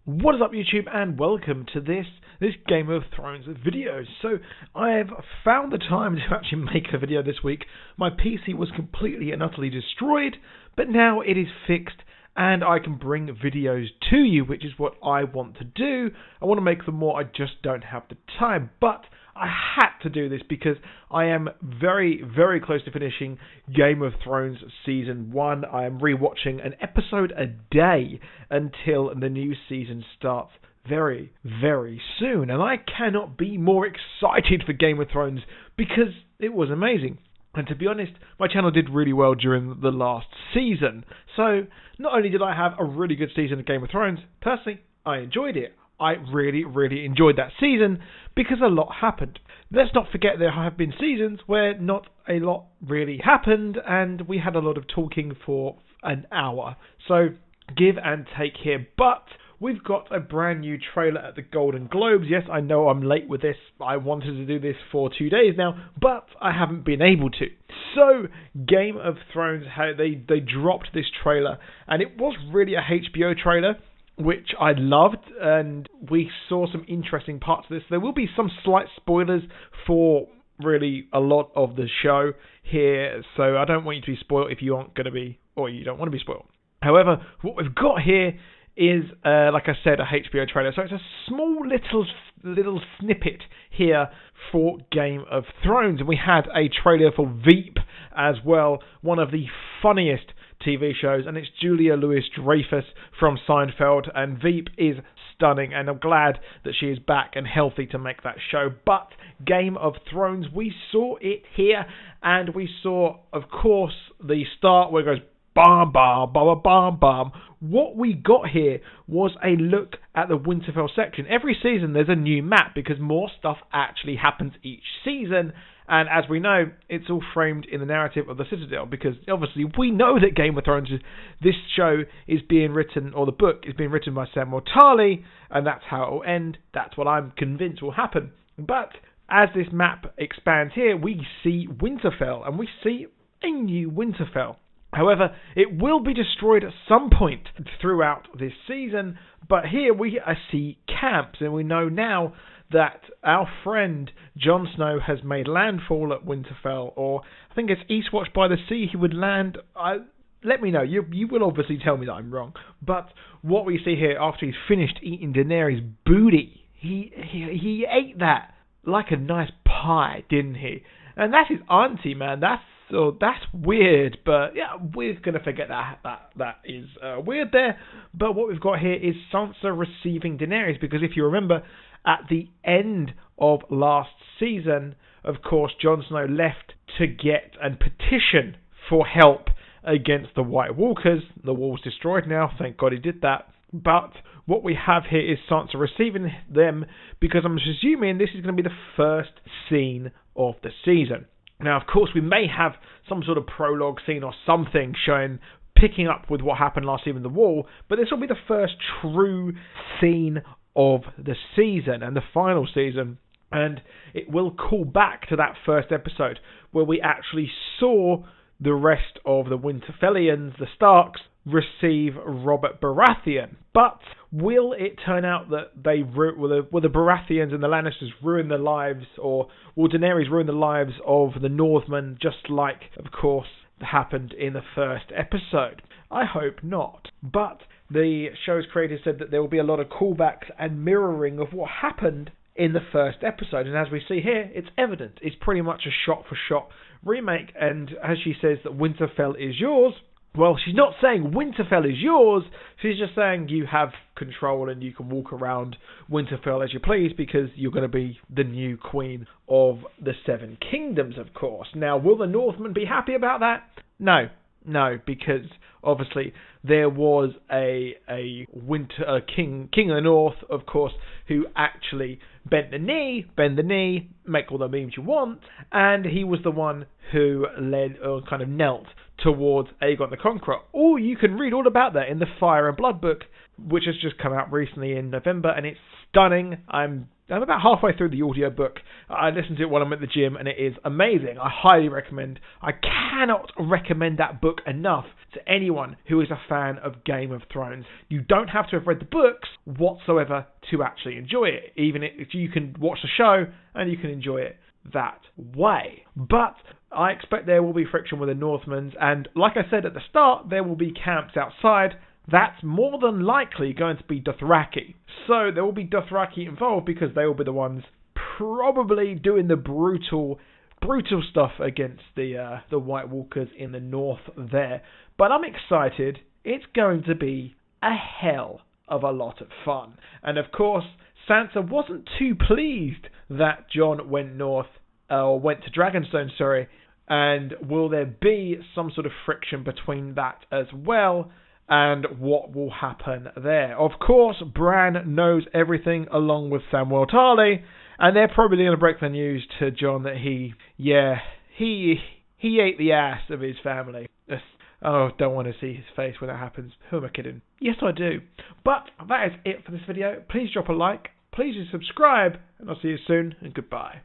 What is up, YouTube, and welcome to this Game of Thrones video. So I have found the time to actually make a video this week. My PC was completely and utterly destroyed, but now it is fixed and I can bring videos to you, which is what I want to do. I want to make them more, I just don't have the time, but I had to do this because I am very, very close to finishing Game of Thrones Season 1. I am rewatching an episode a day until the new season starts very, very soon. And I cannot be more excited for Game of Thrones because it was amazing. And to be honest, my channel did really well during the last season. So not only did I have a really good season of Game of Thrones, personally, I enjoyed it. I really, really enjoyed that season because a lot happened. Let's not forget there have been seasons where not a lot really happened and we had a lot of talking for an hour. So give and take here. But we've got a brand new trailer at the Golden Globes. Yes, I know I'm late with this. I wanted to do this for 2 days now, but I haven't been able to. So Game of Thrones, they dropped this trailer and it was really a HBO trailer, which I loved, and we saw some interesting parts of this. There will be some slight spoilers for really a lot of the show here, so I don't want you to be spoiled if you aren't going to be, or you don't want to be spoiled. However, what we've got here is, like I said, a HBO trailer. So it's a small little snippet here for Game of Thrones. And we had a trailer for Veep as well, one of the funniest TV shows, and it's Julia Louis-Dreyfus from Seinfeld, and Veep is stunning, and I'm glad that she is back and healthy to make that show. But Game of Thrones, we saw it here, and we saw, of course, the start where it goes bam, bam, bam, bam, bam. What we got here was a look at the Winterfell section. Every season there's a new map because more stuff actually happens each season. And as we know, it's all framed in the narrative of the Citadel because obviously we know that Game of Thrones, this show is being written, or the book is being written by Samuel Tarly, and that's how it will end. That's what I'm convinced will happen. But as this map expands here, we see Winterfell, and we see a new Winterfell. However, it will be destroyed at some point throughout this season, but here we see camps, and we know now that our friend Jon Snow has made landfall at Winterfell, or I think it's Eastwatch by the Sea he would land. Let me know. You will obviously tell me that I'm wrong. But what we see here, after he's finished eating Daenerys' booty, he ate that like a nice pie, didn't he? And that's his auntie, man. That's weird, but yeah, we're going to forget that is weird there. But what we've got here is Sansa receiving Daenerys, because if you remember, at the end of last season, of course, Jon Snow left to get and petition for help against the White Walkers. The wall's destroyed now, thank God he did that. But what we have here is Sansa receiving them, because I'm assuming this is going to be the first scene of the season. Now, of course, we may have some sort of prologue scene or something picking up with what happened last season in the Wall, but this will be the first true scene of the season and the final season, and it will call back to that first episode where we actually saw the rest of the Winterfellians, the Starks, receive Robert Baratheon. But will it turn out that will the Baratheons and the Lannisters ruin the lives, or will Daenerys ruin the lives of the Northmen, just like, of course, happened in the first episode? I hope not. But the show's creators said that there will be a lot of callbacks and mirroring of what happened in the first episode. And as we see here, it's evident. It's pretty much a shot-for-shot remake. And as she says that Winterfell is yours, well, she's not saying Winterfell is yours. She's just saying you have control and you can walk around Winterfell as you please because you're going to be the new queen of the Seven Kingdoms, of course. Now, will the Northmen be happy about that? No, because obviously there was a king of the North, of course, who actually bent the knee, make all the memes you want, and he was the one who led or knelt towards Aegon the Conqueror. You can read all about that in the Fire and Blood book. which has just come out recently in November, and it's stunning. I'm about halfway through the audiobook. I listened to it while I'm at the gym, and it is amazing. I highly recommend. I cannot recommend that book enough to anyone who is a fan of Game of Thrones. You don't have to have read the books whatsoever to actually enjoy it. Even if you can watch the show and you can enjoy it that way. But I expect there will be friction with the Northmen, and like I said at the start, there will be camps outside. That's more than likely going to be Dothraki. So there will be Dothraki involved because they will be the ones probably doing the brutal stuff against the White Walkers in the north there. But I'm excited. It's going to be a hell of a lot of fun. And of course, Sansa wasn't too pleased that Jon went north, or went to Dragonstone, sorry. And will there be some sort of friction between that as well? And what will happen there? Of course, Bran knows everything along with Samwell Tarly, and they're probably going to break the news to Jon that he ate the ass of his family. Oh, don't want to see his face when that happens. Who am I kidding? Yes, I do. But that is it for this video. Please drop a like, please subscribe, and I'll see you soon, and goodbye.